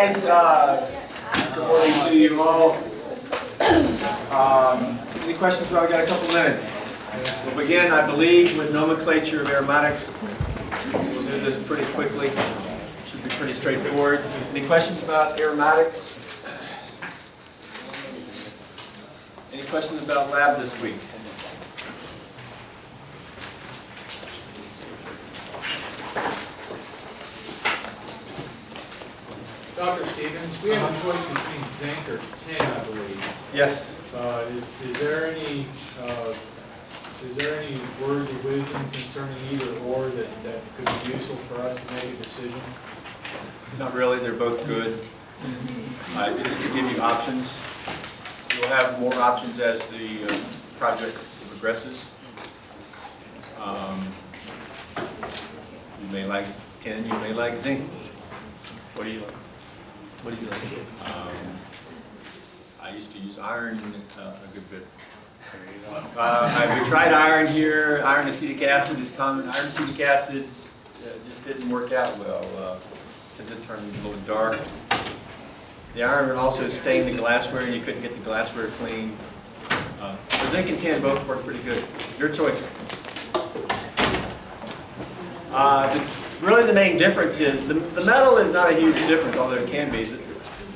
guys. Good morning to you all. Any questions? Well, I've got a couple minutes. We'll begin, I believe, with nomenclature of aromatics. We'll do this pretty quickly. Should be pretty straightforward. Any questions about aromatics? Any questions about lab this week? Dr. Stevens, we have a choice between zinc or tin, I believe. Yes. Is there any words of wisdom concerning either or that could be useful for us to make a decision? Not really. They're both good. Just to give you options. You'll have more options as the project progresses. You may like tin. You may like zinc. What do you like? What do you like? I used to use iron a good bit. We tried iron here. Iron acetic acid is common. Iron acetic acid just didn't work out well. Tends to turn a little dark. The iron would also stain the glassware, and you couldn't get the glassware clean. So zinc and tin both work pretty good. Your choice. Really, the main difference is the metal is not a huge difference, although it can be.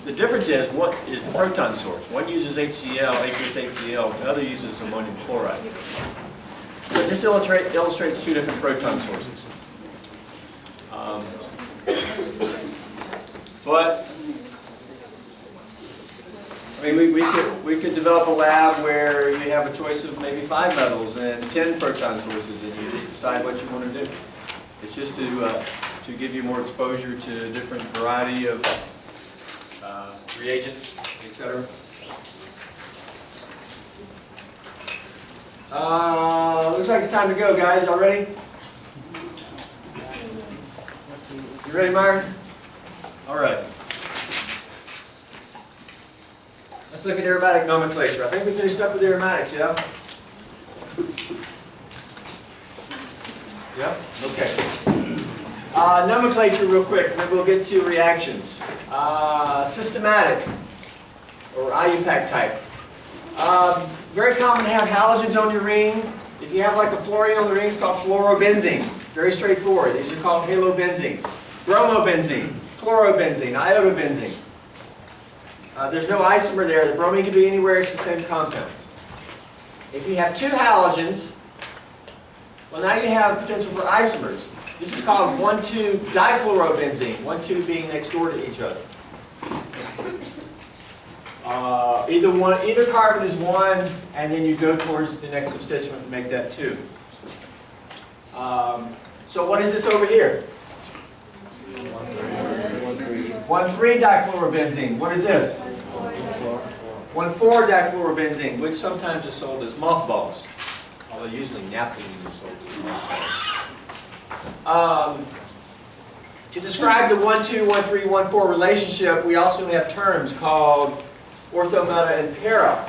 The difference is what is the proton source. One uses HCl, aqueous HCl, the other uses ammonium chloride. So this illustrates two different proton sources. But I mean, we could develop a lab where you have a choice of maybe 5 metals and 10 proton sources, and you just decide what you want to do. It's just to give you more exposure to a different variety of reagents, etc. Looks like it's time to go, guys. Y'all ready? You ready, Myron? All right. Let's look at aerobatic nomenclature. I think we finished up with aromatics, yeah? Yeah? Okay. Nomenclature real quick, and then we'll get to reactions. Systematic, or IUPAC type. Very common to have halogens on your ring. If you have like a fluorine on the ring, it's called fluorobenzene. Very straightforward. These are called halobenzenes. Bromobenzene, chlorobenzene, iodobenzene. There's no isomer there. The bromine can be anywhere. It's the same compound. If you have 2 halogens, well, now you have potential for isomers. This is called 1,2-dichlorobenzene, 1,2 being next door to each other. Either carbon is 1, and then you go towards the next substituent to make that 2. So what is this over here? 1,3-dichlorobenzene. What is this? 1,4-dichlorobenzene, which sometimes is sold as mothballs, although usually naphthalene is sold as mothballs. To describe the 1,2, 1,3, 1,4 relationship, we also have terms called ortho, meta, and para.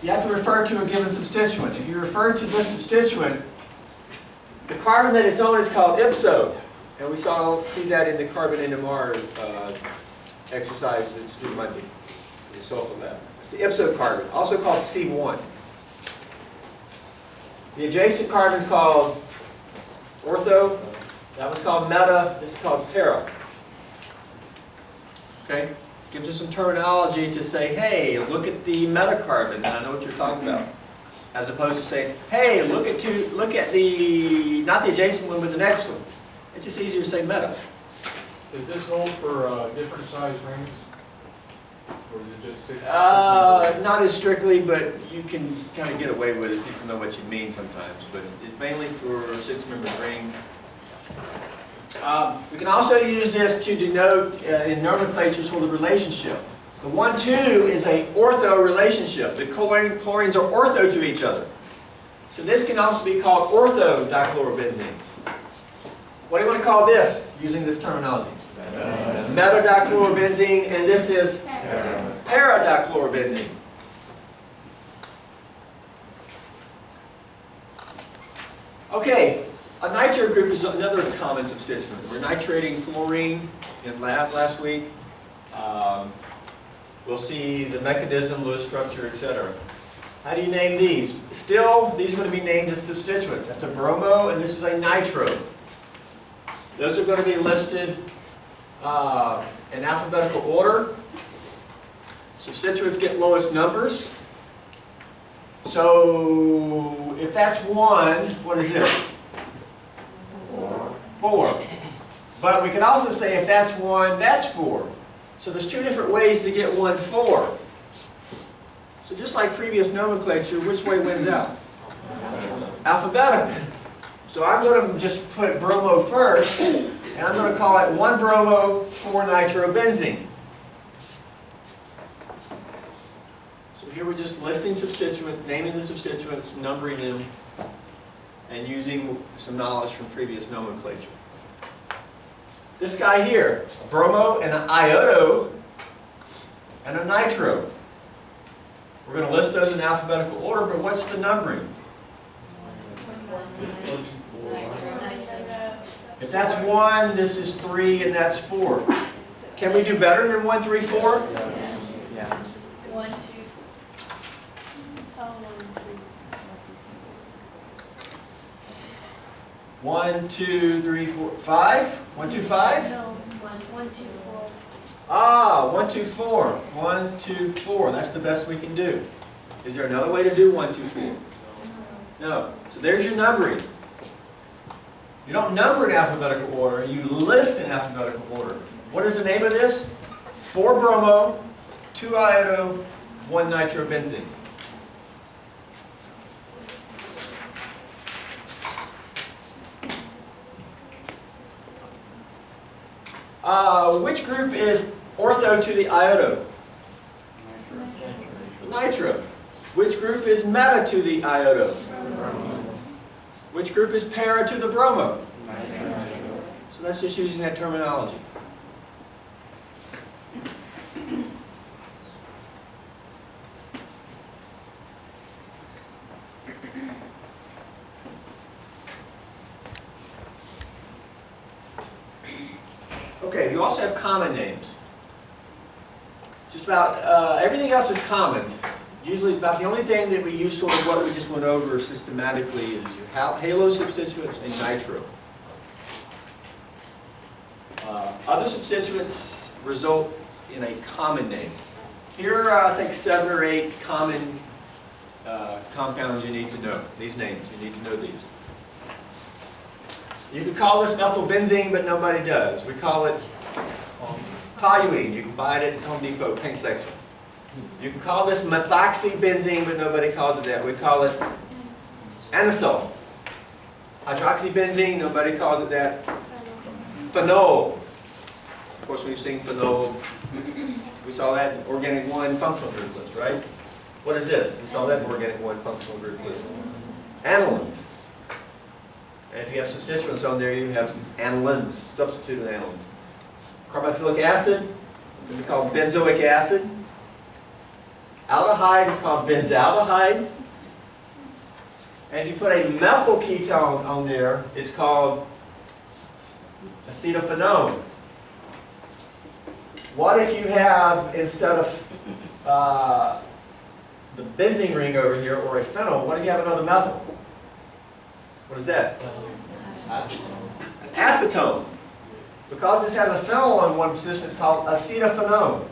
You have to refer to a given substituent. If you refer to this substituent, the carbon that it's on is called ipso. And we see that in the carbon NMR exercise that's due Monday, the sulfur lab. It's the ipso carbon, also called C1. The adjacent carbon is called ortho. That one's called meta. This is called para. Okay? Gives us some terminology to say, hey, look at the metacarbon. I know what you're talking about. As opposed to saying, hey, look at the, not the adjacent one, but the next one. It's just easier to say meta. Does this hold for different size rings? Or is it just 6? Not as strictly, but you can kind of get away with it. People know what you mean sometimes. But it's mainly for a 6-member ring. We can also use this to denote in nomenclature sort of relationship. The 1,2 is an ortho relationship. The chlorines are ortho to each other. So this can also be called ortho-dichlorobenzene. What do you want to call this using this terminology? Meta-dichlorobenzene, and this is para-dichlorobenzene. Okay, A nitro group is another common substituent. We're nitrating fluorine in lab last week. We'll see the mechanism, Lewis structure, etc. How do you name these? Still, these are going to be named as substituents. That's a bromo, and this is a nitro. Those are going to be listed in alphabetical order. Substituents get lowest numbers. So, if that's 1, what is it? 4. But we can also say if that's 1, that's 4. So there's 2 different ways to get 1, 4. So just like previous nomenclature, which way wins out? Alphabetical. So I'm going to just put bromo first, and I'm going to call it 1 bromo, 4 nitrobenzene. So here we're just listing substituents, naming the substituents, numbering them, and using some knowledge from previous nomenclature. This guy here, a bromo and an iodo and a nitro. We're going to list those in alphabetical order, but what's the numbering? If that's 1, this is 3, and that's 4. Can we do better than 1, 3, 4? Yeah. 1, 2. Oh, 1, 2, 3, 4, 5? 1, 2, 5? No, 1, 2, 4. Ah, 1, 2, 4. 1, 2, 4. That's the best we can do. Is there another way to do 1, 2, 4? No. So there's your numbering. You don't number in alphabetical order, you list in alphabetical order. What is the name of this? 4 bromo, 2 iodo, 1 nitrobenzene. Which group is ortho to the iodo? Nitro. Which group is meta to the iodo? Which group is para to the bromo? So that's just using that terminology. Okay, you also have common names. Just about everything else is common. Usually about the only thing that we use sort of what we just went over systematically is your halo substituents and nitro. Other substituents result in a common name. Here are, I think, 7 or 8 common compounds you need to know. These names, you need to know these. You can call this methylbenzene, but nobody does. We call it toluene. You can buy it at Home Depot paint section. You can call this methoxybenzene, but nobody calls it that. We call it anisole. Hydroxybenzene, nobody calls it that. Phenol. Of course, we've seen phenol. We saw that in organic 1 functional group list, right? What is this? We saw that in organic 1 functional group list. Anilines. And if you have substituents on there, you have some anilines, substituted anilines. Carboxylic acid, we call benzoic acid. Aldehyde is called benzaldehyde. And if you put a methyl ketone on there, it's called acetophenone. What if you have, instead of the benzene ring over here, or a phenyl, what if you have another methyl? What is that? Acetone. Acetone. Because this has a phenyl on one position, it's called acetophenone.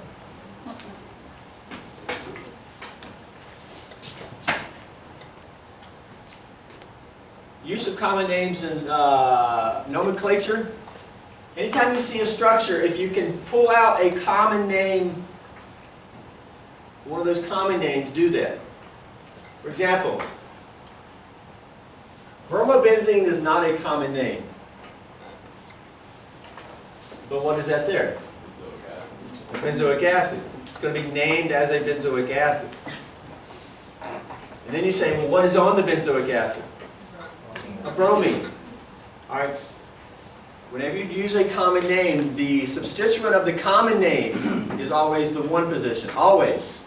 Use of common names in nomenclature. Anytime you see a structure, if you can pull out a common name, one of those common names, do that. For example, bromobenzene is not a common name. But what is that there? Benzoic acid. It's going to be named as a benzoic acid. And then you say, well, what is on the benzoic acid? A bromine. All right. Whenever you use a common name, the substituent of the common name is always the 1 position. Always.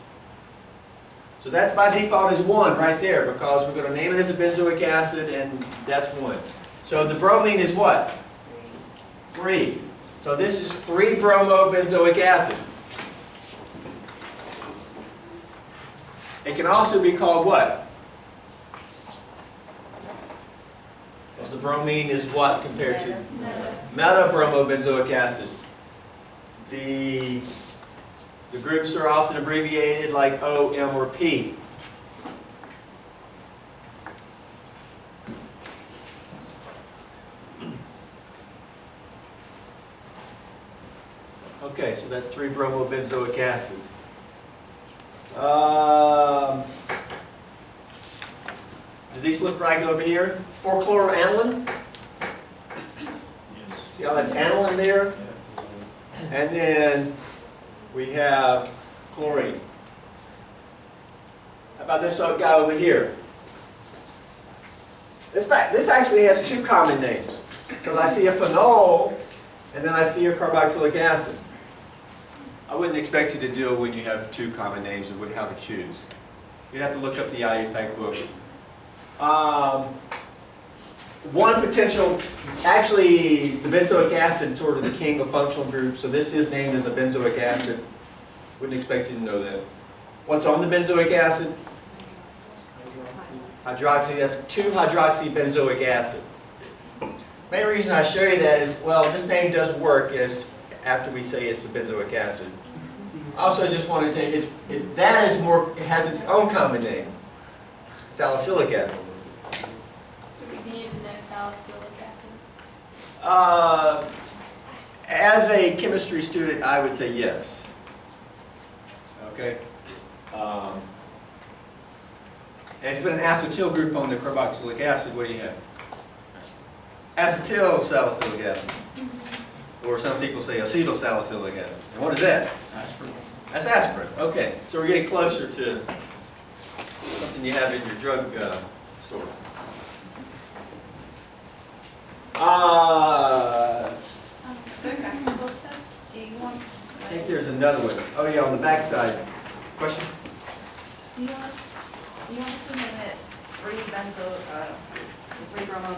So that's by default is 1 right there, because we're going to name it as a benzoic acid, and that's 1. So the bromine is what? 3. So this is 3-bromobenzoic acid. It can also be called what? Because the bromine is what compared to? Meta-bromobenzoic acid. The groups are often abbreviated like O, M, or P. Okay, so that's 3-bromobenzoic acid. Do these look right over here? 4-chloroaniline? See how that's aniline there? And then we have chlorine. How about this guy over here? This actually has 2 common names. Because I see a phenol, and then I see a carboxylic acid. I wouldn't expect you to do it when you have 2 common names and would have to choose. You'd have to look up the IUPAC book. One potential, actually the benzoic acid is sort of the king of functional groups, so this is named as a benzoic acid. Wouldn't expect you to know that. What's on the benzoic acid? Hydroxy, that's 2-hydroxybenzoic acid. Main reason I show you that is, well, this name does work as after we say it's a benzoic acid. Also, I just want to tell you, it has its own common name, salicylic acid. We need to know salicylic acid. As a chemistry student, I would say yes. Okay. And if you put an acetyl group on the carboxylic acid, what do you have? Acetyl salicylic acid. Or some people say acetyl salicylic acid. And what is that? Aspirin. That's aspirin. Okay. So we're getting closer to something you have in your drug store. They're technical steps. Do you want? I think there's another one. Oh yeah, on the back side. Question? Do you want us to name it 3-bromo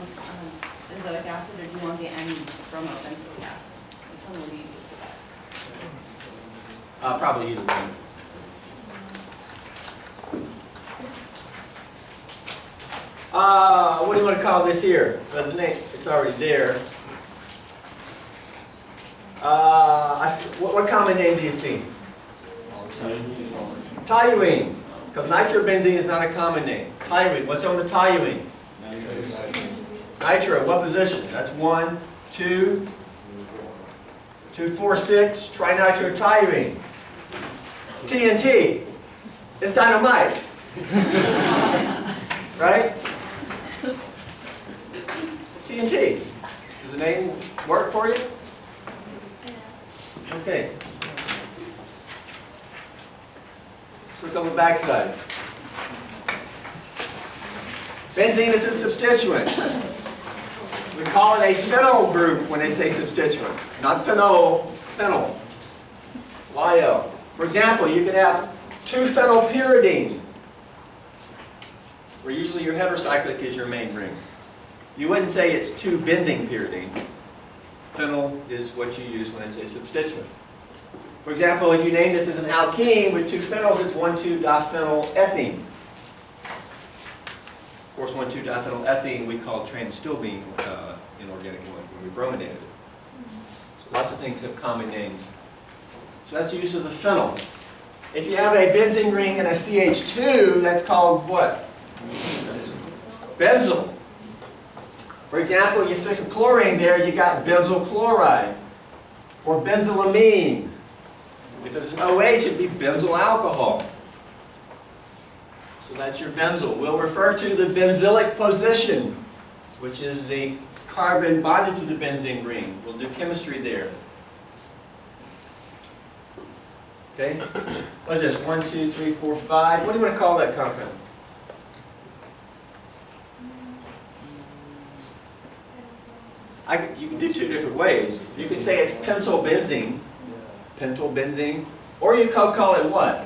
benzoic acid, or do you want the N-bromo benzoic acid? Which one will you use? Probably either one. What do you want to call this here? The name, it's already there. What common name do you see? Toluene. Because nitrobenzene is not a common name. Toluene. What's on the toluene? Nitro. What position? That's 1, 2, 2, 4, 6. Trinitrotoluene. TNT. It's dynamite. Right? TNT. Does the name work for you? Okay. Look on the back side. Benzene is a substituent. We call it a phenyl group when they say substituent. Not phenol, phenyl. YL. For example, you could have 2-phenylpyridine, where usually your heterocyclic is your main ring. You wouldn't say it's 2-benzene-pyridine. Phenyl is what you use when it's a substituent. For example, if you name this as an alkene with 2 phenols, it's 1,2-diphenylethene. Of course, 1,2-diphenylethene we call trans-stilbene inorganic one when we brominated it. So lots of things have common names. So that's the use of the phenyl. If you have a benzene ring and a CH2, that's called what? Benzyl. For example, you stick a chlorine there, you got benzyl chloride or benzylamine. If it's an OH, it'd be benzyl alcohol. So that's your benzyl. We'll refer to the benzylic position, which is the carbon bonded to the benzene ring. We'll do chemistry there. Okay? What is this? 1, 2, 3, 4, 5. What do you want to call that compound? You can do 2 different ways. You can say it's pentylbenzene, or you could call it what?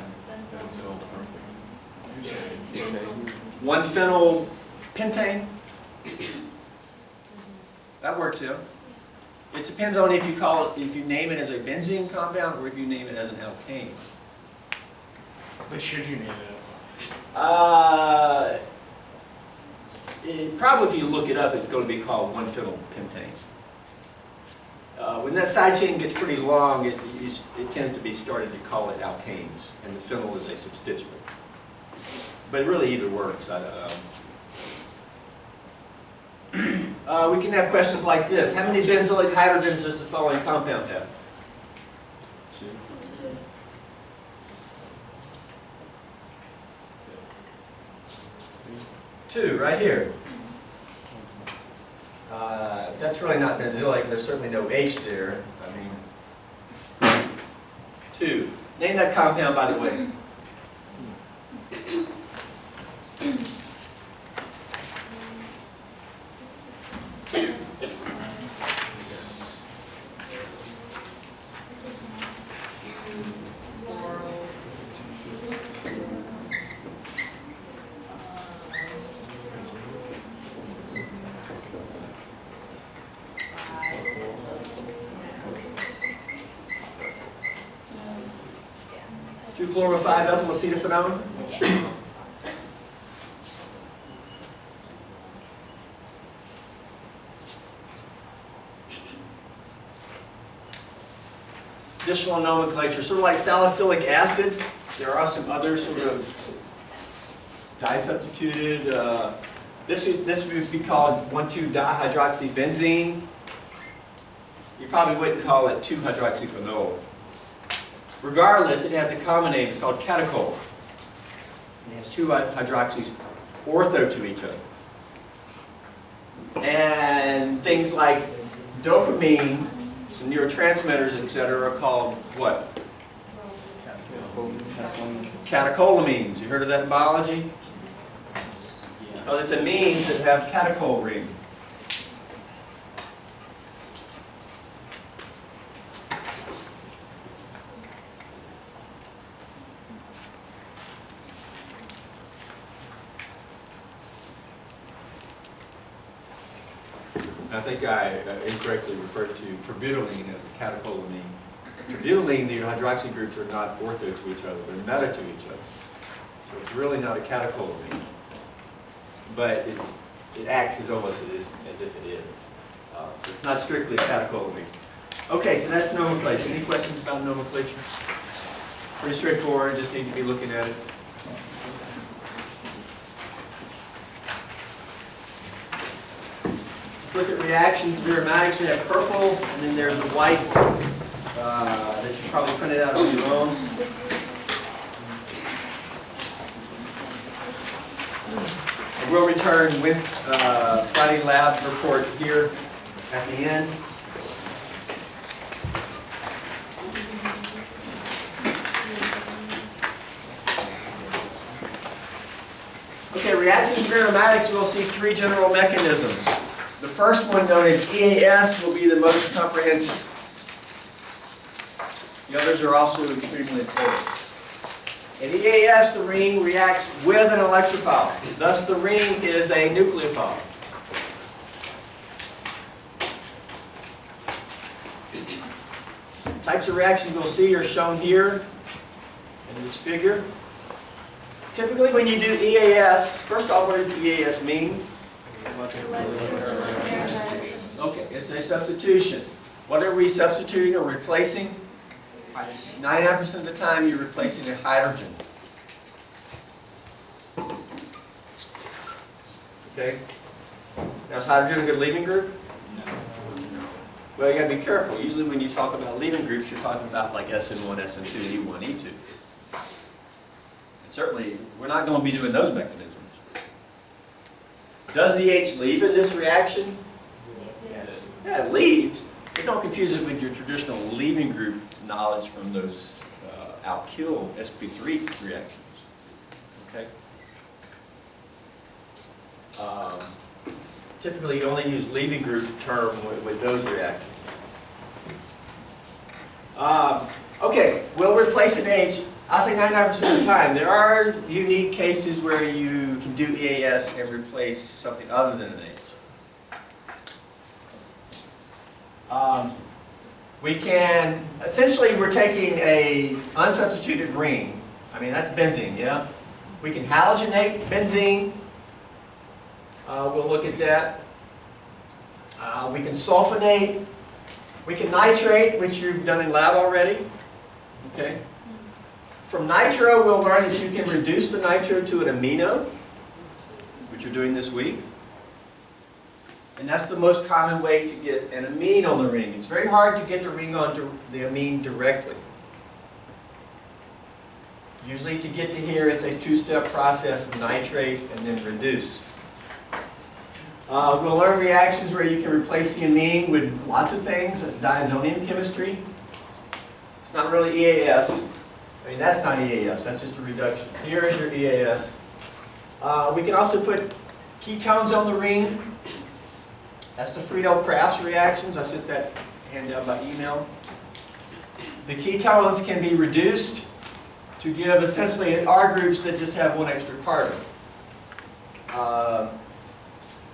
1-phenylpentane. That works out. It depends on if you call it, if you name it as a benzene compound or if you name it as an alkane. What should you name it as? Probably if you look it up, it's going to be called 1-phenyl pentane. When that side chain gets pretty long, it tends to be started to call it alkanes, and the phenyl is a substituent. But it really either works. We can have questions like this. How many benzoic hydrogens does the following compound have? 2, right here. That's really not benzoic. There's certainly no H there. I mean, 2. Name that compound, by the way. Chloro-5-ethylacetophenone. Additional nomenclature, sort of like salicylic acid. There are some other sort of disubstituted. This would be called 1,2-dihydroxybenzene. You probably wouldn't call it 2-hydroxyphenol. Regardless, it has a common name. It's called catechol. It has 2 hydroxys ortho to each other. And things like dopamine, some neurotransmitters, etc., are called what? Catecholamines. You heard of that in biology? Because it's amines that have catechol ring. I think I incorrectly referred to terbutaline as a catecholamine. Terbutaline, the hydroxy groups are not ortho to each other, they're meta to each other. So it's really not a catecholamine. But it acts as almost as if it is. It's not strictly a catecholamine. Okay, so that's nomenclature. Any questions about nomenclature? Pretty straightforward, just need to be looking at it. Look at reactions of aromatics. We have purple, and then there's a white that you probably printed out on your own. And we'll return with Friday lab report here at the end. Okay, reactions of aromatics, we'll see 3 general mechanisms. The first one, known as EAS, will be the most comprehensive. The others are also extremely important. In EAS, the ring reacts with an electrophile. Thus, the ring is a nucleophile. Types of reactions we'll see are shown here in this figure. Typically, when you do EAS, first off, what does EAS mean? Okay, it's a substitution. What are we substituting or replacing? 99% of the time you're replacing a hydrogen. Okay? Now is hydrogen a good leaving group? No. Well, you got to be careful. Usually when you talk about leaving groups, you're talking about like SN1, SN2, E1, E2. And certainly, we're not going to be doing those mechanisms. Does the H leave in this reaction? Yes. Yeah, it leaves. But don't confuse it with your traditional leaving group knowledge from those alkyl sp3 reactions. Okay? Typically, you only use leaving group term with those reactions. Okay, we'll replace an H. I'll say 99% of the time. There are unique cases where you can do EAS and replace something other than an H. We can, essentially we're taking a unsubstituted ring. I mean, that's benzene, yeah? We can halogenate benzene. We'll look at that. We can sulfonate. We can nitrate, which you've done in lab already. Okay. From nitro, we'll learn that you can reduce the nitro to an amino, which you're doing this week. And that's the most common way to get an amine on the ring. It's very hard to get the ring onto the amine directly. Usually to get to here, it's a two-step process of nitrate and then reduce. We'll learn reactions where you can replace the amine with lots of things. That's diazonium chemistry. It's not really EAS. I mean, that's not EAS. That's just a reduction. Here is your EAS. We can also put ketones on the ring. That's the Friedel-Crafts reactions. I sent that handout by email. The ketones can be reduced to give essentially R groups that just have one extra carbon.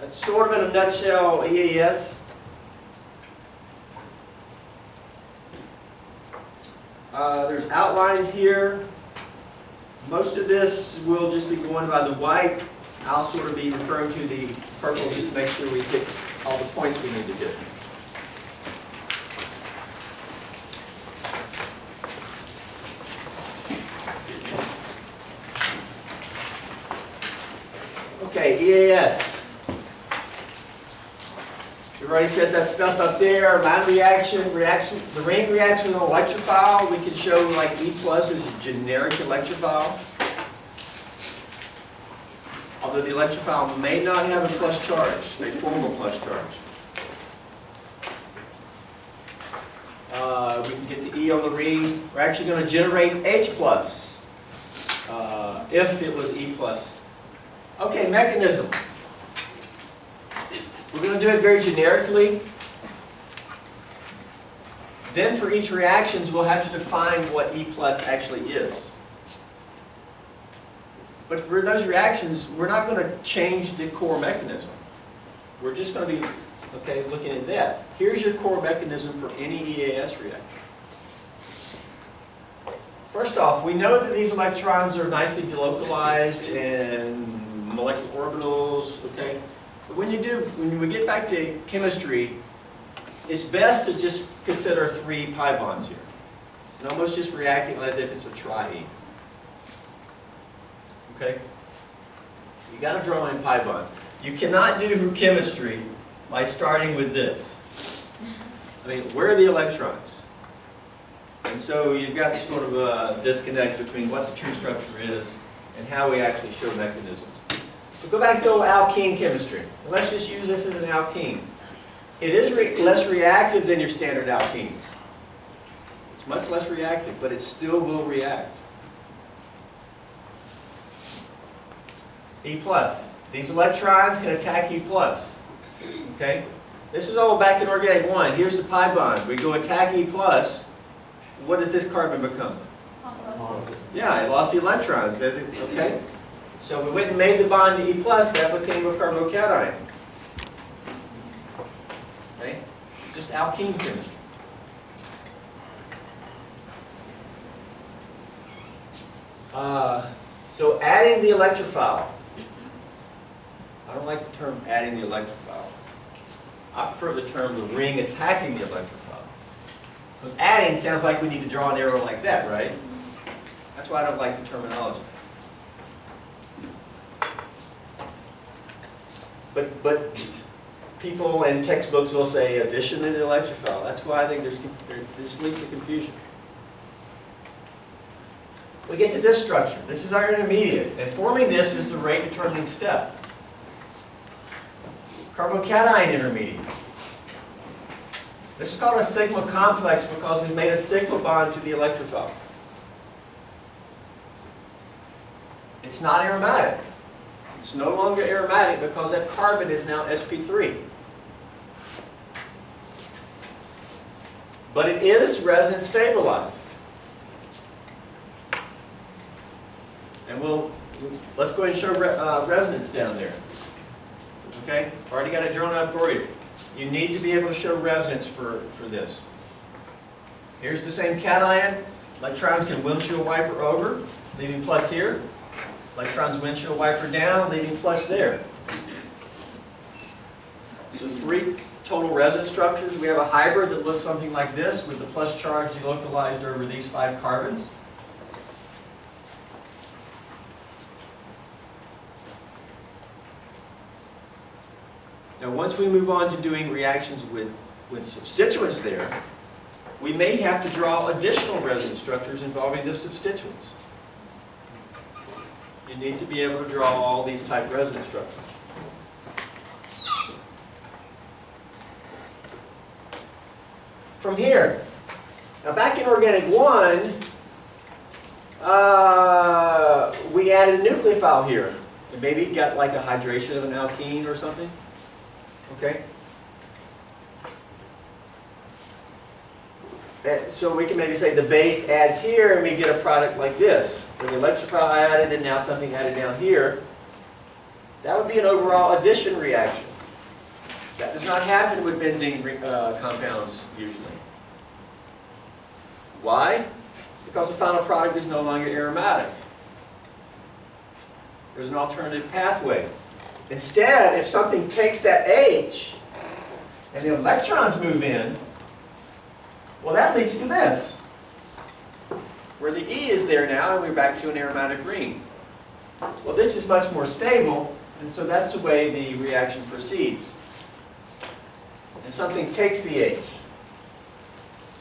That's sort of in a nutshell EAS. There's outlines here. Most of this will just be going by the white. I'll sort of be referring to the purple just to make sure we hit all the points we need to hit. Okay, EAS. We've already said that stuff up there. Line reaction, the ring reacts with an electrophile. We can show like E plus is a generic electrophile. Although the electrophile may not have a plus charge, they form a plus charge. We can get the E on the ring. We're actually going to generate H plus if it was E plus. Okay, mechanism. We're going to do it very generically. Then for each reactions, we'll have to define what E plus actually is. But for those reactions, we're not going to change the core mechanism. We're just going to be looking at that. Here's your core mechanism for any EAS reaction. First off, we know that these electrons are nicely delocalized in molecular orbitals, okay? But when we get back to chemistry, it's best to just consider 3 pi bonds here. And almost just reacting as if it's a triene. Okay? You got to draw in pi bonds. You cannot do chemistry by starting with this. I mean, where are the electrons? And so you've got sort of a disconnect between what the true structure is and how we actually show mechanisms. So go back to alkene chemistry. And let's just use this as an alkene. It is less reactive than your standard alkenes. It's much less reactive, but it still will react. E plus. These electrons can attack E plus. Okay? This is all back in organic 1. Here's the pi bond. We go attack E plus. What does this carbon become? Yeah, it lost the electrons. Does it? Okay? So we went and made the bond to E plus. That became a carbocation. Okay? Just alkene chemistry. So adding the electrophile. I don't like the term adding the electrophile. I prefer the term the ring attacking the electrophile. Because adding sounds like we need to draw an arrow like that, right? That's why I don't like the terminology. But people in textbooks will say addition to the electrophile. That's why I think this leads to confusion. We get to this structure. This is our intermediate. And forming this is the rate determining step. Carbocation intermediate. This is called a sigma complex because we've made a sigma bond to the electrophile. It's not aromatic. It's no longer aromatic because that carbon is now sp3. But it is resonance stabilized. And let's go ahead and show resonance down there. Okay? Already got it drawn up for you. You need to be able to show resonance for this. Here's the same cation. Electrons can windshield wiper over, leaving plus here. Electrons windshield wiper down, leaving plus there. So 3 total resonance structures. We have a hybrid that looks something like this with the plus charge delocalized over these 5 carbons. Now once we move on to doing reactions with substituents there, we may have to draw additional resonance structures involving the substituents. You need to be able to draw all these type resonance structures. From here, now back in organic 1, we added a nucleophile here. And maybe it got like a hydration of an alkene or something. Okay? So we can maybe say the base adds here and we get a product like this. Where the electrophile added and now something added down here. That would be an overall addition reaction. That does not happen with benzene compounds usually. Why? Because the final product is no longer aromatic. There's an alternative pathway. Instead, if something takes that H and the electrons move in, well, that leads to this, where the E is there now and we're back to an aromatic ring. Well, this is much more stable, and so that's the way the reaction proceeds. And something takes the H.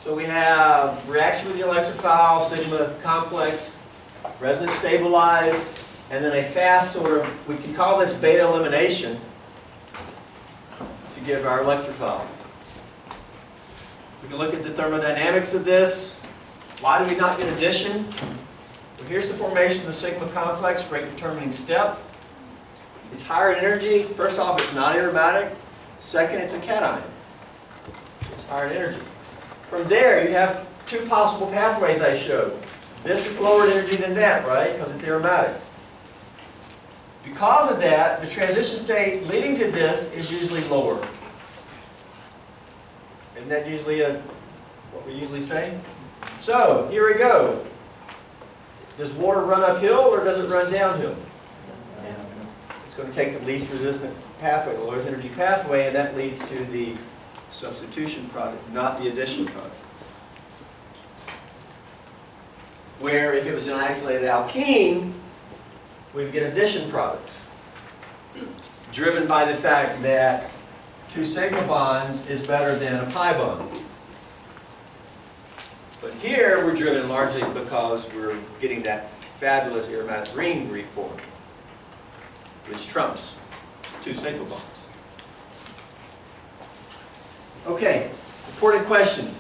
So we have reaction with the electrophile, sigma complex, resonance stabilized, and then a fast sort of, we can call this beta elimination to give our electrophile. We can look at the thermodynamics of this. Why do we not get addition? Well, here's the formation of the sigma complex, rate determining step. It's higher in energy. First off, it's not aromatic. Second, it's a cation. It's higher in energy. From there, you have 2 possible pathways I showed. This is lower in energy than that, right? Because it's aromatic. Because of that, the transition state leading to this is usually lower. Isn't that usually what we usually say? So, here we go. Does water run uphill or does it run downhill? It's going to take the least resistant pathway, the lowest energy pathway, and that leads to the substitution product, not the addition product. Where if it was an isolated alkene, we'd get addition products, driven by the fact that 2 sigma bonds is better than a pi bond. But here we're driven largely because we're getting that fabulous aromatic ring reformed, which trumps 2 sigma bonds. Okay, important question.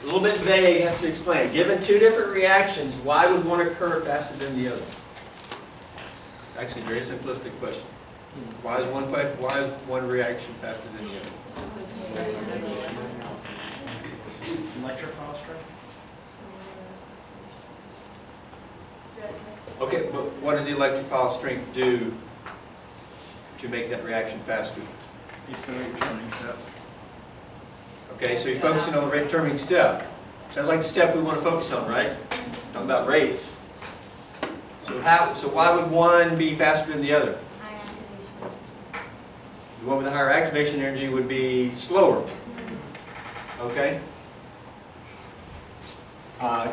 A little bit vague, I have to explain. Given 2 different reactions, why would one occur faster than the other? Actually, very simplistic question. Why is one reaction faster than the other? Electrophile strength? Okay, but what does the electrophile strength do to make that reaction faster? It's the rate determining step. Okay, so you're focusing on the rate determining step. Sounds like the step we want to focus on, right? Talking about rates. So why would one be faster than the other? High activation. The one with the higher activation energy would be slower. Okay?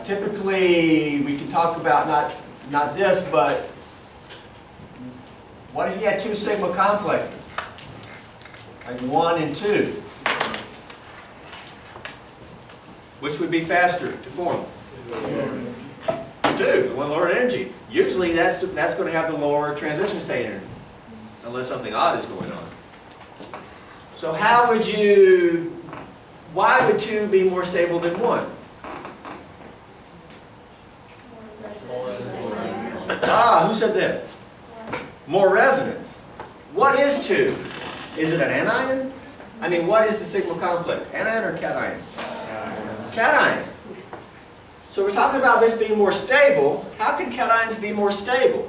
Typically, we can talk about not this, but what if you had 2 sigma complexes? Like 1 and 2. Which would be faster to form? 2, the one lower energy. Usually that's going to have the lower transition state energy, unless something odd is going on. So why would 2 be more stable than 1? Who said that? More resonance. What is 2? Is it an anion? I mean, what is the sigma complex? Anion or cation? Cation. So we're talking about this being more stable. How can cations be more stable?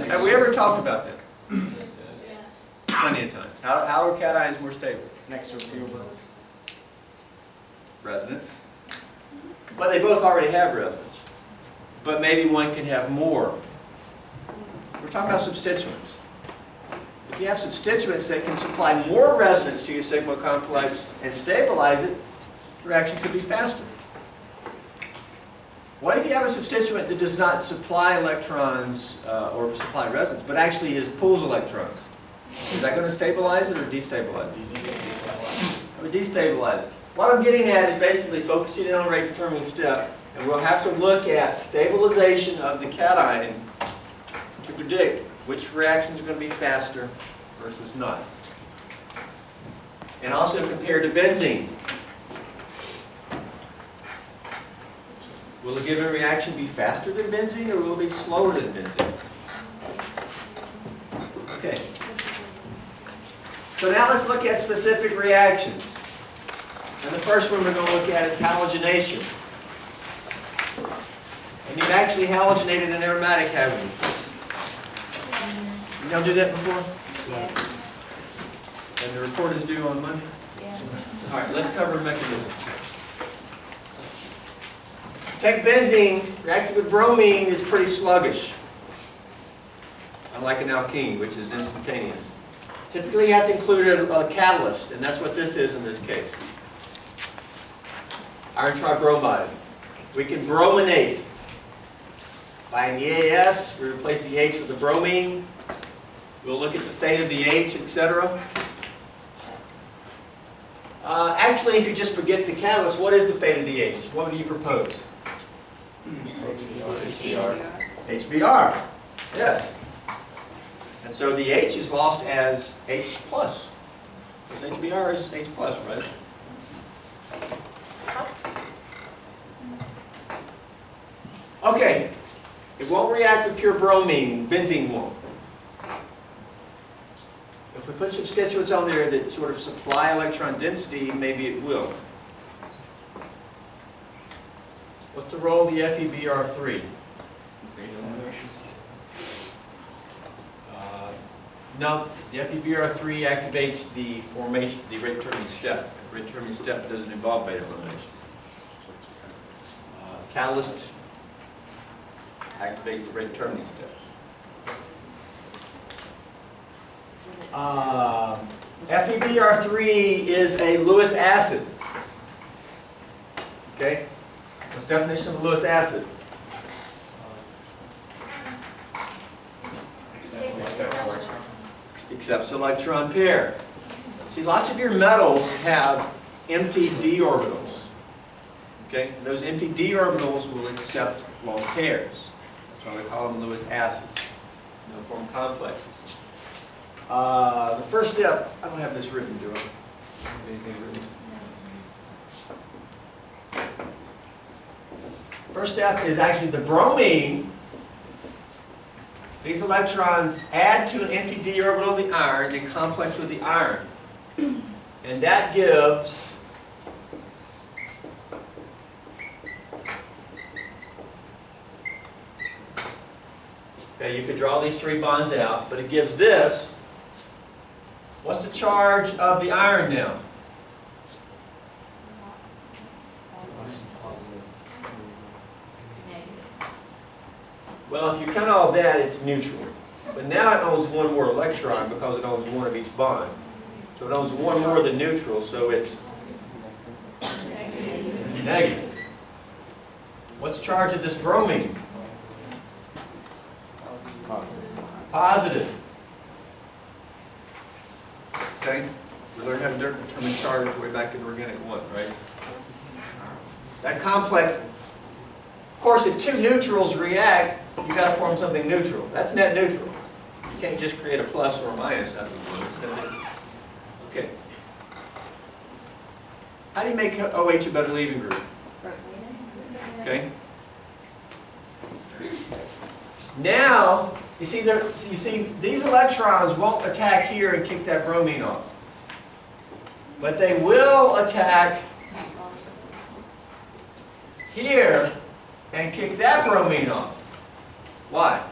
Have we ever talked about this? Plenty of times. How are cations more stable? Next to a field. Resonance. but they both already have resonance. But maybe one can have more. We're talking about substituents. If you have substituents that can supply more resonance to your sigma complex and stabilize it, the reaction could be faster. What if you have a substituent that does not supply electrons or supply resonance, but actually pulls electrons? Is that going to stabilize it or destabilize it? It would destabilize it. What I'm getting at is basically focusing in on rate determining step, and we'll have to look at stabilization of the cation to predict which reactions are going to be faster versus not. And also compare to benzene. Will a given reaction be faster than benzene or will it be slower than benzene? Okay. So now let's look at specific reactions. And the first one we're going to look at is halogenation. And you've actually halogenated an aromatic, haven't you? You all do that before? Yeah. And the report is due on Monday? Yeah. All right, let's cover mechanism. Take benzene, reacting with bromine is pretty sluggish. Unlike an alkene, which is instantaneous. Typically you have to include a catalyst, and that's what this is in this case. Iron tribromide. We can brominate. By an EAS, we replace the H with the bromine. We'll look at the fate of the H, etc. Actually, if you just forget the catalyst, what is the fate of the H? What would you propose? HBr. Yes. And so the H is lost as H+. Because HBr is H+, right? Okay. It won't react with pure bromine. Benzene won't. If we put substituents on there that sort of supply electron density, maybe it will. What's the role of the FeBr3? No, the FeBr3 activates the formation, the rate determining step. The rate determining step doesn't involve beta elimination. Catalyst activates the rate determining step. FeBr3 is a Lewis acid. Okay? What's the definition of a Lewis acid? Accepts electron pair. See, lots of your metals have empty d orbitals. Okay? And those empty d orbitals will accept long pairs. That's why we call them Lewis acids. They'll form complexes. The first step, I don't have this written, do I? Anything written? First step is actually the bromine. These electrons add to an empty d orbital of the iron and complex with the iron. And that gives okay, you could draw these three bonds out, but it gives this. What's the charge of the iron now? Well, if you count all that, it's neutral. But now it owns one more electron because it owns one of each bond. So it owns one more than neutral, so it's negative. What's the charge of this bromine? Positive. Okay? We learned how to determine charge way back in organic 1, right? That complex, of course, if two neutrals react, you've got to form something neutral. That's net neutral. You can't just create a plus or a minus out of the blue. Okay. How do you make OH a better leaving group? Okay. Now, you see, these electrons won't attack here and kick that bromine off. But they will attack here and kick that bromine off. Why?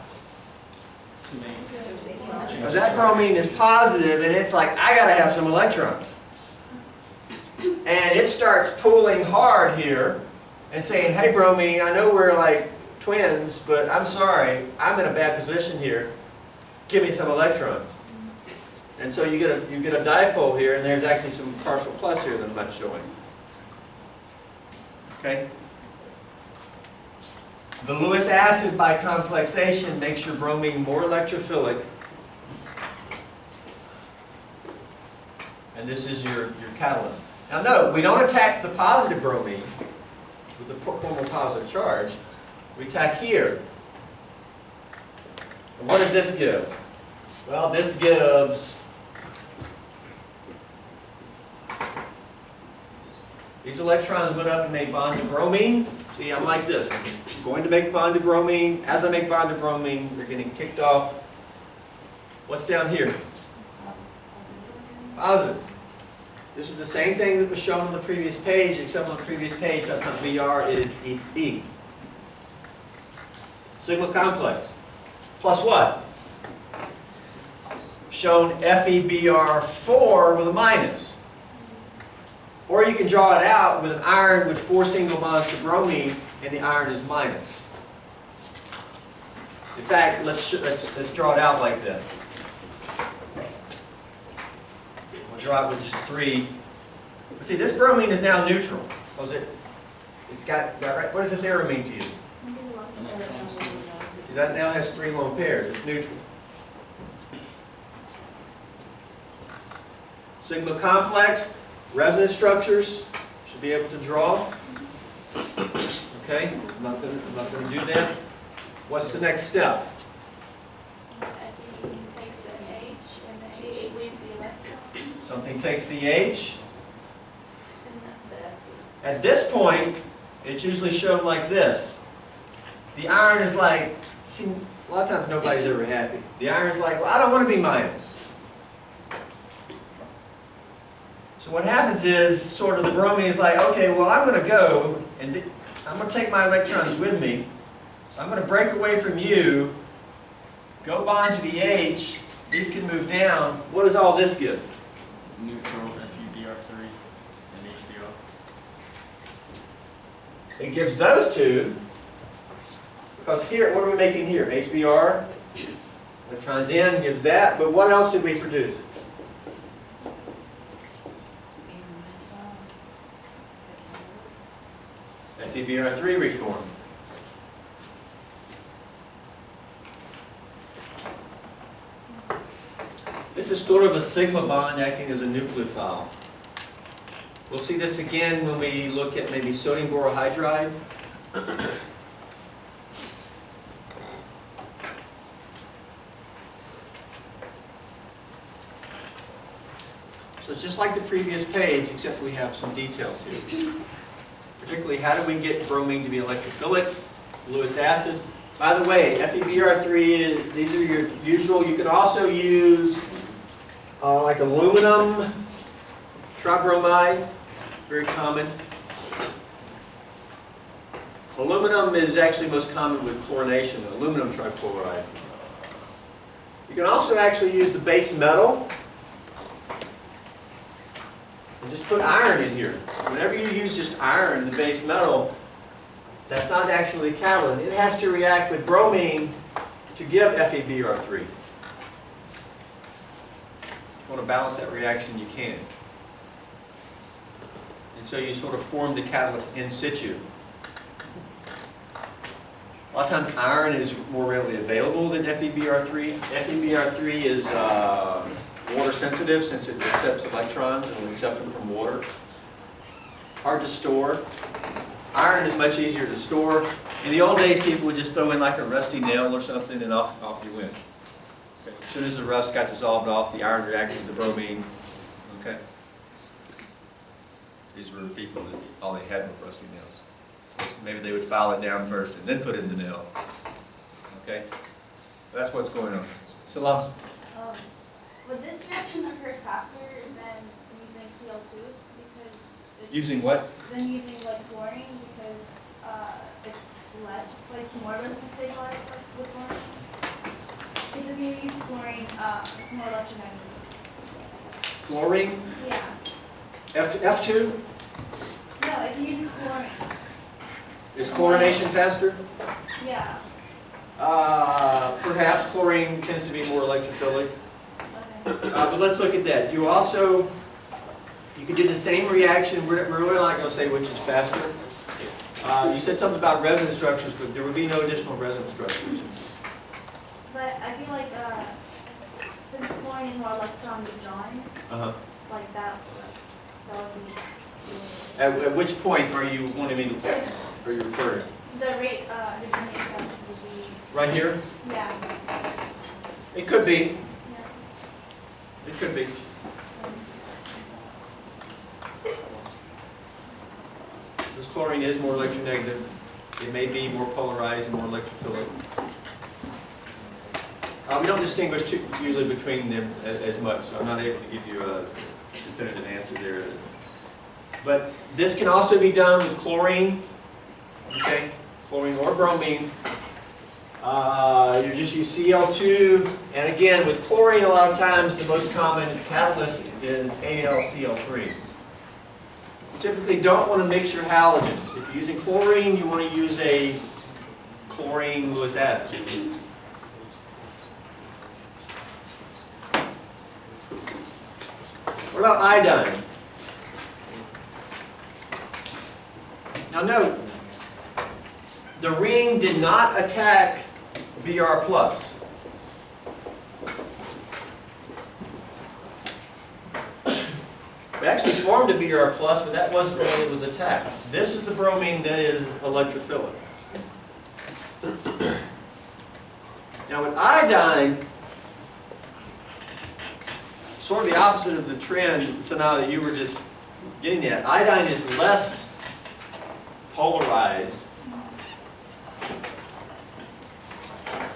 Because that bromine is positive and it's like, I gotta have some electrons. And it starts pulling hard here and saying, hey bromine, I know we're like twins, but I'm sorry, I'm in a bad position here. Give me some electrons. And so you get a dipole here, and there's actually some partial plus here that I'm not showing. Okay? The Lewis acid by complexation makes your bromine more electrophilic. And this is your catalyst. Now note, we don't attack the positive bromine with the formal positive charge. We attack here. And what does this give? Well, this gives these electrons went up and made bond to bromine. See, I'm like this. I'm going to make bond to bromine. As I make bond to bromine, they're getting kicked off. What's down here? Positive. This is the same thing that was shown on the previous page, except on the previous page, that's not Br, it is E. Sigma complex. Plus what? Shown FeBr4 with a minus. Or you can draw it out with an iron with 4 single bonds to bromine, and the iron is minus. In fact, let's draw it out like this. We'll draw it with just 3. See, this bromine is now neutral. Oh, it's got that right? What does this arrow mean to you? See, that now has 3 lone pairs. It's neutral. Sigma complex, resonance structures, should be able to draw. Okay, I'm not going to do that. What's the next step? Takes the H and the H leaves the electron. Something takes the H. And the At this point, it's usually shown like this. The iron is like, see, a lot of times nobody's ever happy. The iron's like, well, I don't want to be minus. So what happens is, sort of the bromine is like, okay, well, I'm going to go, and I'm going to take my electrons with me. So I'm going to break away from you, go bind to the H, these can move down. What does all this give? Neutral, FeBr3, and HBr. It gives those two, because here, what are we making here? HBr, electrons in, gives that, but what else did we produce? FeBr3 reform. This is sort of a sigma bond acting as a nucleophile. We'll see this again when we look at maybe sodium borohydride. So it's just like the previous page, except we have some details here. Particularly, how do we get bromine to be electrophilic? Lewis acid. By the way, FeBr3, these are your usual. You can also use like aluminum tribromide, very common. Aluminum is actually most common with chlorination, aluminum trichloride. You can also actually use the base metal. And just put iron in here. Whenever you use just iron, the base metal, that's not actually a catalyst. It has to react with bromine to give FeBr3. If you want to balance that reaction, you can. And so you sort of form the catalyst in situ. A lot of times iron is more readily available than FeBr3. FeBr3 is water sensitive since it accepts electrons and will accept them from water. Hard to store. Iron is much easier to store. In the old days, people would just throw in like a rusty nail or something and off you went. Okay. As soon as the rust got dissolved off, the iron reacted with the bromine. Okay. These were people that all they had were rusty nails. Maybe they would file it down first and then put in the nail. Okay? That's what's going on. Salam. Would this reaction occur faster than using CO2 because it's Using what? than using like chlorine because it's less, like more resistant stabilized with chlorine? Because if you use chlorine, it's more electronegative. Fluorine? Yeah. F2? No, if you use chlorine, Is chlorination faster? Yeah. Perhaps chlorine tends to be more electrophilic. Okay. But let's look at that. You can do the same reaction. We're really not going to say which is faster. You said something about resin structures, but there would be no additional resin structures. But I feel like since chlorine is more electron withdrawing, like that would be. At which point are you wanting me to, are you referring? The rate different itself would be. Right here? Yeah. It could be. Yeah. It could be. This chlorine is more electronegative. It may be more polarized and more electrophilic. We don't distinguish usually between them as much, so I'm not able to give you a definitive answer there. But this can also be done with chlorine, okay? Chlorine or bromine. You just use Cl2, and again, with chlorine, a lot of times the most common catalyst is AlCl3. You typically don't want to mix your halogens. If you're using chlorine, you want to use a chlorine Lewis acid. What about iodine? Now note, the ring did not attack Br+. We actually formed a Br+, but that wasn't when it was attacked. This is the bromine that is electrophilic. Now with iodine, sort of the opposite of the trend, so now that you were just getting at, iodine is less polarized.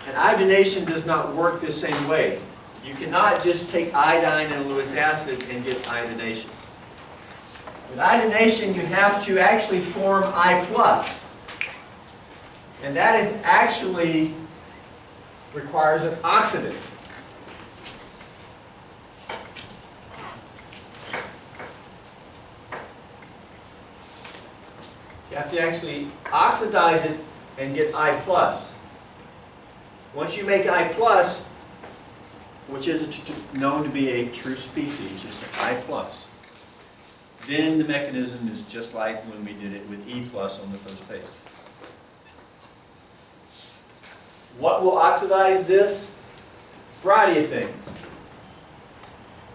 And iodination does not work the same way. You cannot just take iodine and Lewis acid and get iodination. With iodination, you have to actually form I+. And that is actually requires an oxidant. You have to actually oxidize it and get I+. Once you make I+, which is known to be a true species, just I+, then the mechanism is just like when we did it with E+ on the first page. What will oxidize this? A variety of things.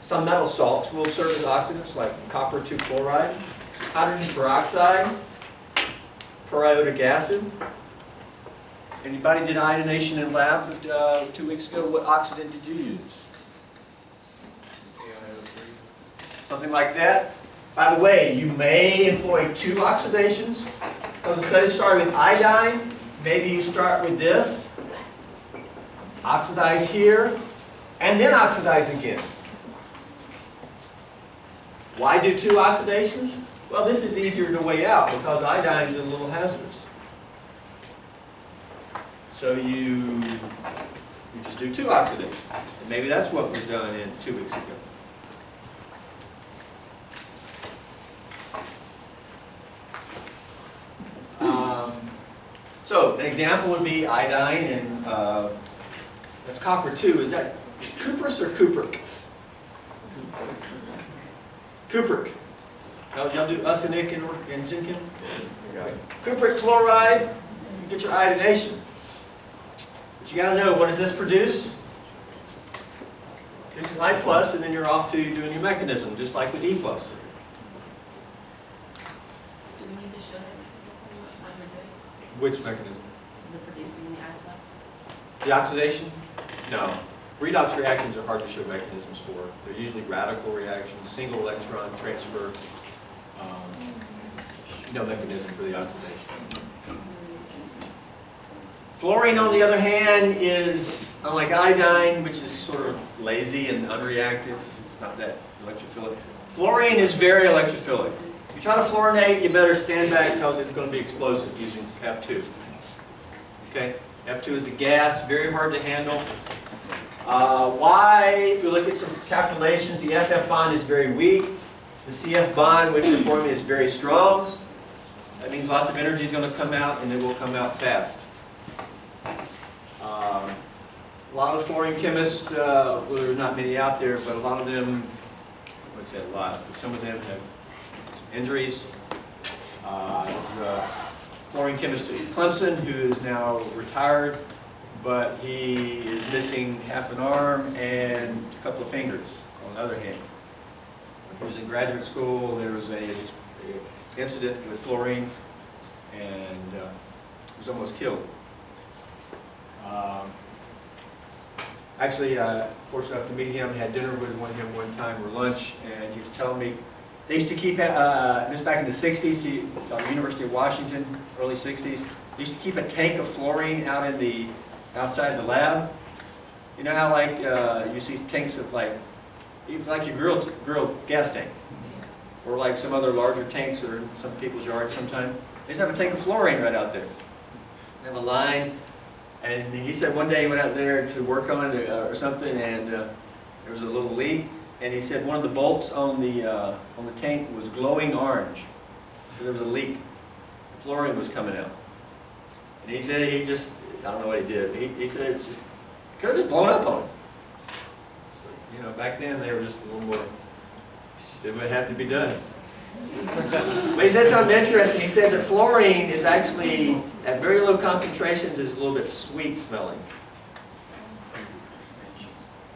Some metal salts will serve as oxidants, like copper 2 chloride, hydrogen peroxide, periodic acid. Anybody did iodination in lab 2 weeks ago? What oxidant did you use? Something like that. By the way, you may employ 2 oxidations. Because instead of starting with iodine, maybe you start with this, oxidize here, and then oxidize again. Why do 2 oxidations? Well, this is easier to weigh out because iodine is a little hazardous. So you just do 2 oxidations. And maybe that's what was done in 2 weeks ago. So an example would be iodine, and that's copper 2. Is that cuprous or cupric? Cupric. Y'all do usanic and zinkin? Cupric chloride, you get your iodination. But you got to know, what does this produce? It's an I+, and then you're off to doing your mechanism, just like with E+. Do we need to show that what time we're doing? Which mechanism? The producing the I+. The oxidation? No. Redox reactions are hard to show mechanisms for. They're usually radical reactions, single electron transfer. No mechanism for the oxidation. Fluorine, on the other hand, is unlike iodine, which is sort of lazy and unreactive. It's not that electrophilic. Fluorine is very electrophilic. If you try to fluorinate, you better stand back because it's going to be explosive using F2. Okay? F2 is the gas, very hard to handle. Why? If you look at some calculations, the FF bond is very weak. The CF bond, which you're forming, is very strong. That means lots of energy is going to come out, and it will come out fast. A lot of fluorine chemists, well, there's not many out there, but a lot of them, I wouldn't say a lot, but some of them have injuries. There's a fluorine chemist at Clemson who is now retired, but he is missing half an arm and a couple of fingers on the other hand. When he was in graduate school, there was an incident with fluorine, and he was almost killed. Actually, fortunate enough to meet him, had dinner with him one time, or lunch, and he was telling me, they used to keep, this back in the 60s, at the University of Washington, early 60s, they used to keep a tank of fluorine out in the, outside the lab. You know how like, you see tanks of like your grill gas tank, or like some other larger tanks that are in some people's yards sometimes. They just have a tank of fluorine right out there. They have a line. And he said one day he went out there to work on it or something, and there was a little leak. And he said one of the bolts on the tank was glowing orange. So there was a leak. Fluorine was coming out. And he said he just, I don't know what he did, but he said it just could have just blown up on him. So, you know, back then they were just a little more, did what had to be done. But he said something interesting. He said that fluorine is actually, at very low concentrations, is a little bit sweet smelling.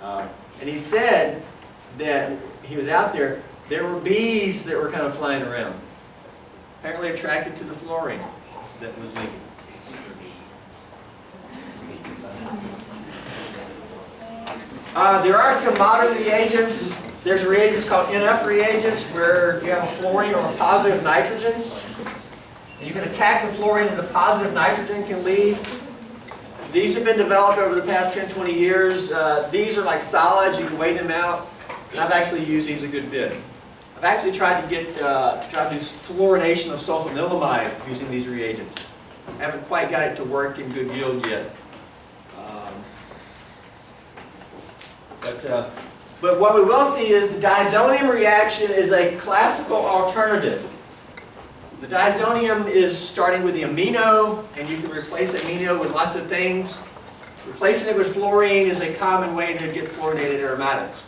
And he said that he was out there, there were bees that were kind of flying around, apparently attracted to the fluorine that was leaking. There are some modern reagents. There's reagents called NF reagents where you have a fluorine or a positive nitrogen. And you can attack the fluorine and the positive nitrogen can leave. These have been developed over the past 10, 20 years. These are like solids, you can weigh them out. And I've actually used these a good bit. I've actually tried to get, try to do fluorination of sulfanilamide using these reagents. I haven't quite got it to work in good yield yet. But what we will see is the diazonium reaction is a classical alternative. The diazonium is starting with the amino, and you can replace amino with lots of things. Replacing it with fluorine is a common way to get fluorinated aromatics.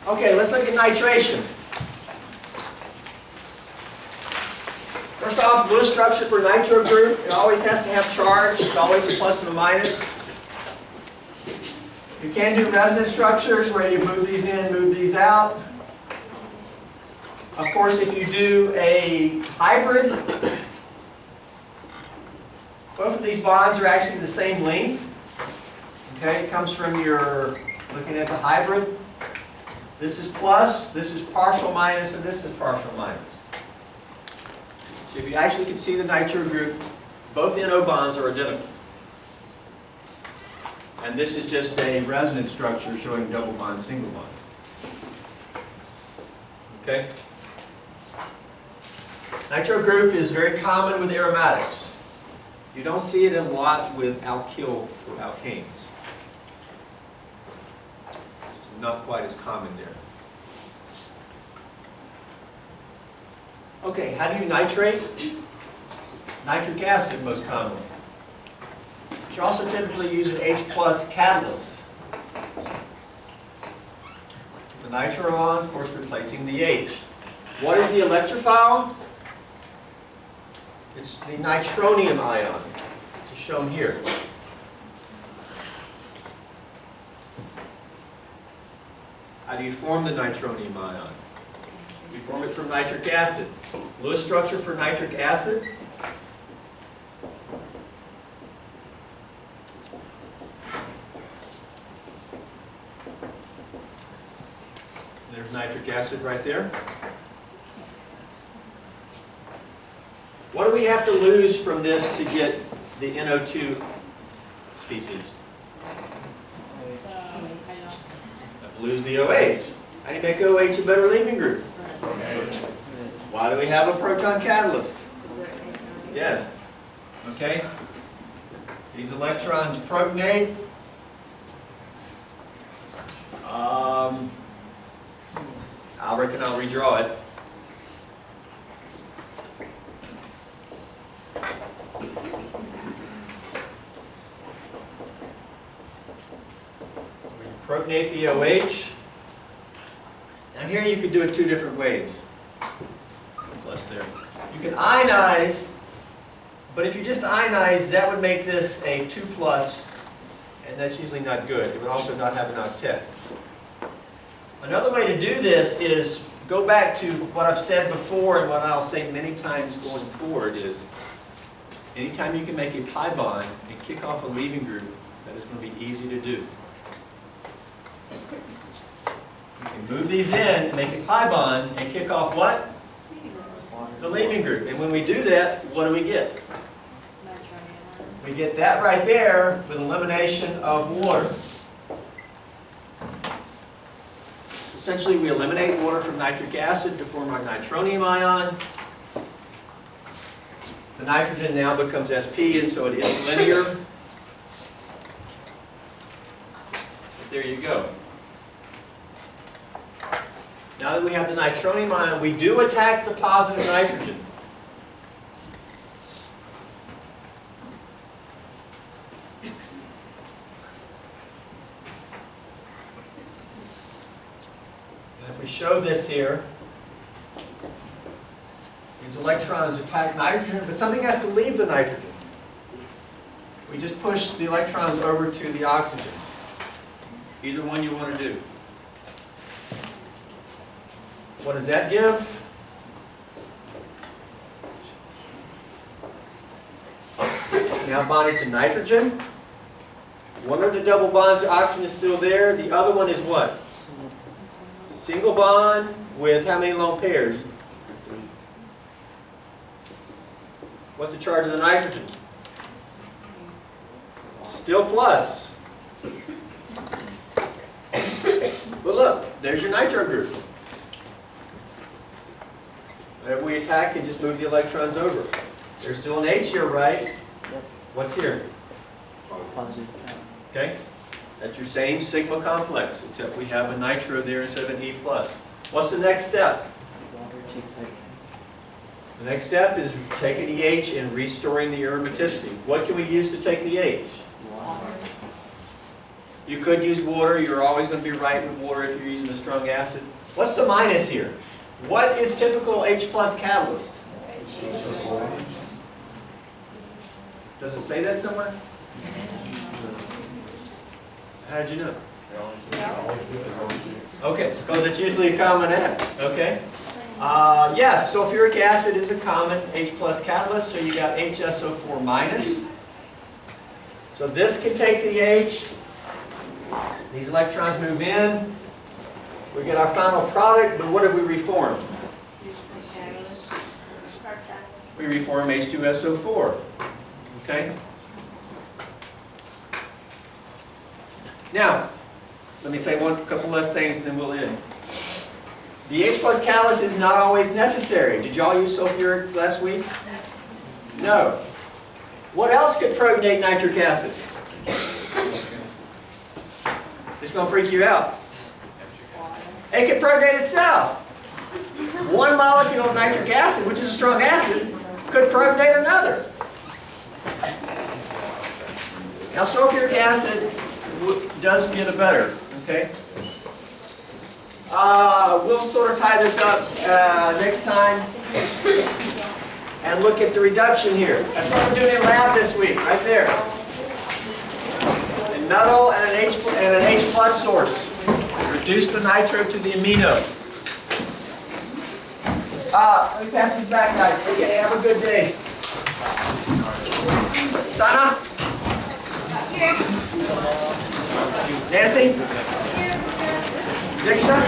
Okay, let's look at nitration. First off, Lewis structure for Nitro Group. It always has to have charge. It's always a plus and a minus. You can do resonance structures where you move these in, move these out. Of course, if you do a hybrid, both of these bonds are actually the same length. Okay, it comes from your looking at the hybrid. This is plus, this is partial minus, and this is partial minus. If you actually can see the Nitro Group, both NO bonds are identical. And this is just a resonance structure showing double bond, single bond. Okay? Nitro Group is very common with aromatics. You don't see it a lot with alkyl or alkanes. It's not quite as common there. Okay, how do you nitrate? Nitric acid most commonly. But you also typically use an H+ catalyst. The nitro on, of course, replacing the H. What is the electrophile? It's the nitronium ion, which is shown here. How do you form the nitronium ion? You form it from nitric acid. Lewis structure for nitric acid. There's nitric acid right there. What do we have to lose from this to get the NO2 species? Lose the OH. How do you make OH a better leaving group? Why do we have a proton catalyst? Yes. Okay. These electrons protonate. I reckon I'll redraw it. Protonate the OH. Now here you could do it two different ways. Plus there. You can ionize, but if you just ionize, that would make this a 2+, and that's usually not good. It would also not have an octet. Another way to do this is go back to what I've said before and what I'll say many times going forward is anytime you can make a pi bond and kick off a leaving group, that is going to be easy to do. You can move these in, make a pi bond, and kick off what? The leaving group. And when we do that, what do we get? We get that right there with elimination of water. Essentially, we eliminate water from nitric acid to form our nitronium ion. The nitrogen now becomes sp, and so it is linear. But there you go. Now that we have the nitronium ion, we do attack the positive nitrogen. And if we show this here, these electrons attack nitrogen, but something has to leave the nitrogen. We just push the electrons over to the oxygen. Either one you want to do. What does that give? Now bonded to nitrogen. One of the double bonds to oxygen is still there. The other one is what? Single bond with how many lone pairs? What's the charge of the nitrogen? Still plus. But look, there's your nitro group. Whenever we attack, and just move the electrons over. There's still an H here, right? Yep. What's here? Okay? That's your same sigma complex, except we have a nitro there instead of an E+. What's the next step? The next step is taking the H and restoring the aromaticity. What can we use to take the H? Water. You could use water. You're always going to be right with water if you're using a strong acid. What's the minus here? What is typical H+ catalyst? Does it say that somewhere? How did you know? Okay, because it's usually a common F. Okay. Yes, sulfuric acid is a common H+ catalyst, so you got HSO4 minus. So this can take the H. These electrons move in. We get our final product, but what have we reformed? We reform H2SO4. Okay? Now, let me say one couple less things and then we'll end. The H+ catalyst is not always necessary. Did y'all use sulfuric last week? No. What else could protonate nitric acid? It's going to freak you out. It can protonate itself. One molecule of nitric acid, which is a strong acid, could protonate another. Now sulfuric acid does get a better, okay? We'll sort of tie this up next time and look at the reduction here. That's what we're doing in lab this week, right there. A metal and an H+ source. Reduce the nitro to the amino. Let me pass these back, guys. Okay, have a good day. Sana? Here. Nancy? Here. Dixon?